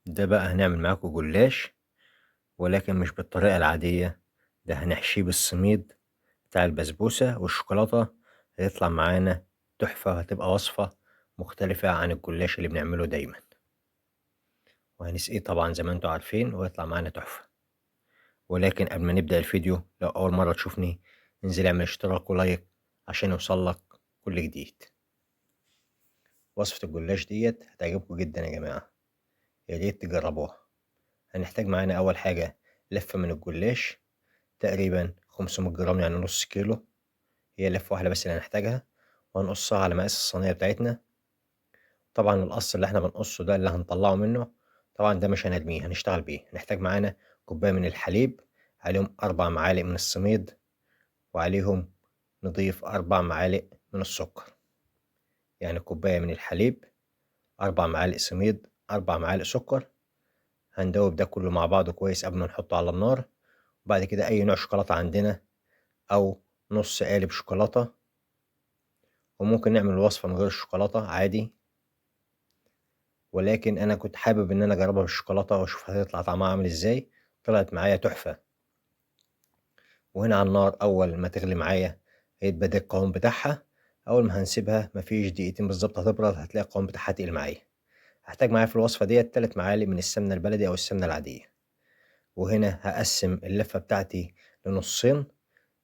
ده بقى هنعمل معاكم جلاش، ولكن مش بالطريقة العادية. ده هنحشيه بالسميد بتاع البسبوسة والشوكولاتة. هيطلع معانا تحفة، وهتبقى وصفة مختلفة عن الجلاش اللي بنعمله دايما. وهنسقيه طبعا زي ما انتوا عارفين، ويطلع معانا تحفة. ولكن قبل ما نبدأ الفيديو، لو أول مرة تشوفني انزل اعمل اشتراك ولايك عشان يوصلك كل جديد. وصفة الجلاش ديت هتعجبكم جدا يا جماعة، يا ريت تجربوها. هنحتاج معانا أول حاجة لفة من الجلاش، تقريبا 500 جرام يعني نص كيلو. هي لفة واحدة بس اللي هنحتاجها، وهنقصها على مقاس الصينية بتاعتنا. طبعا القص اللي احنا بنقصه ده اللي هنطلعه منه، طبعا ده مش هنرميه، هنشتغل بيه. هنحتاج معانا كوباية من الحليب، عليهم 4 معالق من السميد، وعليهم نضيف 4 معالق من السكر. يعني كوباية من الحليب، 4 معالق سميد، 4 معالق سكر. هندوب ده كله مع بعضه كويس قبل ما نحطه على النار. وبعد كده أي نوع شوكولاتة عندنا، أو نص قالب شوكولاتة. وممكن نعمل الوصفة من غير الشوكولاتة عادي، ولكن أنا كنت حابب إن أنا أجربها بالشوكولاتة وأشوف هتطلع طعمها عامل إزاي. طلعت معايا تحفة. وهنا على النار أول ما تغلي معايا هيبقى ده القوام بتاعها. أول ما هنسيبها مفيش دقيقتين بالظبط هتبرد، هتلاقي القوام بتاعها تقيل معايا. هحتاج معايا في الوصفة ديت 3 معالق من السمنة البلدي أو السمنة العادية. وهنا هقسم اللفة بتاعتي لنصين.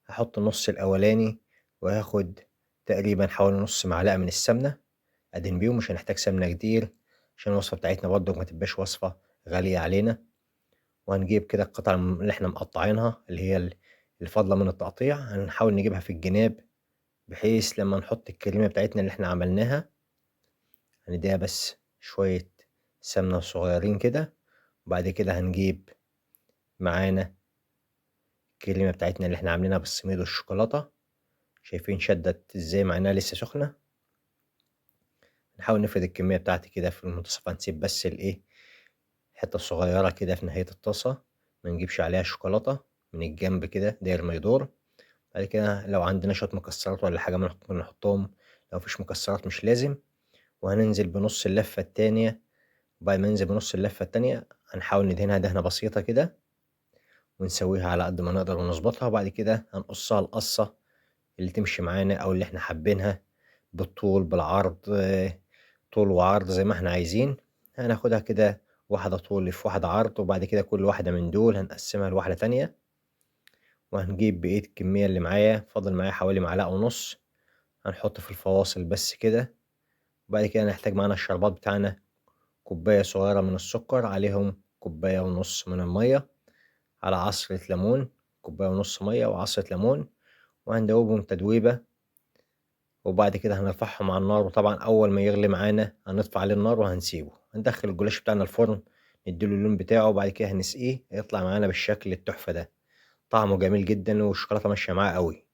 هحط النص الأولاني، وهاخد تقريبا حوالي نص معلقة من السمنة أدهن بيهم. مش هنحتاج سمنة كتير عشان الوصفة بتاعتنا برضه ما تبقاش وصفة غالية علينا. وهنجيب كده القطع اللي احنا مقطعينها، اللي هي الفاضلة من التقطيع، هنحاول نجيبها في الجناب، بحيث لما نحط الكريمة بتاعتنا اللي احنا عملناها هنديها بس شوية سمنة صغيرين كده. وبعد كده هنجيب معانا الكريمة بتاعتنا اللي احنا عاملينها بالسميد والشوكولاتة. شايفين شدت ازاي مع انها لسه سخنة. نحاول نفرد الكمية بتاعتي كده في المنتصف، هنسيب بس الايه، حتة صغيرة كده في نهاية الطاسة. ما نجيبش عليها شوكولاتة من الجنب كده داير ما يدور. بعد كده لو عندنا شوية مكسرات ولا حاجة ممكن نحطهم، لو مفيش مكسرات مش لازم. وهننزل بنص اللفة التانية. وبعد ما ننزل بنص اللفة التانية هنحاول ندهنها دهنة بسيطة كده، ونسويها على قد ما نقدر ونظبطها. وبعد كده هنقصها القصة اللي تمشي معانا أو اللي احنا حابينها، بالطول بالعرض، طول وعرض زي ما احنا عايزين. هناخدها كده واحدة طول في واحدة عرض، وبعد كده كل واحدة من دول هنقسمها لواحدة تانية. وهنجيب بقية الكمية اللي معايا، فاضل معايا حوالي معلقة ونص، هنحط في الفواصل بس كده. وبعد كده هنحتاج معانا الشربات بتاعنا، كوباية صغيرة من السكر، عليهم كوباية ونص من المية، على عصرة ليمون، كوباية ونص مية وعصرة ليمون. وهندوبهم تدويبة. وبعد كده هنرفعهم على النار، وطبعا أول ما يغلي معانا هنطفي عليه النار وهنسيبه. هندخل الجلاش بتاعنا الفرن، نديله اللون بتاعه، وبعد كده هنسقيه يطلع معانا بالشكل التحفة ده. طعمه جميل جدا والشوكولاتة ماشية معاه قوي.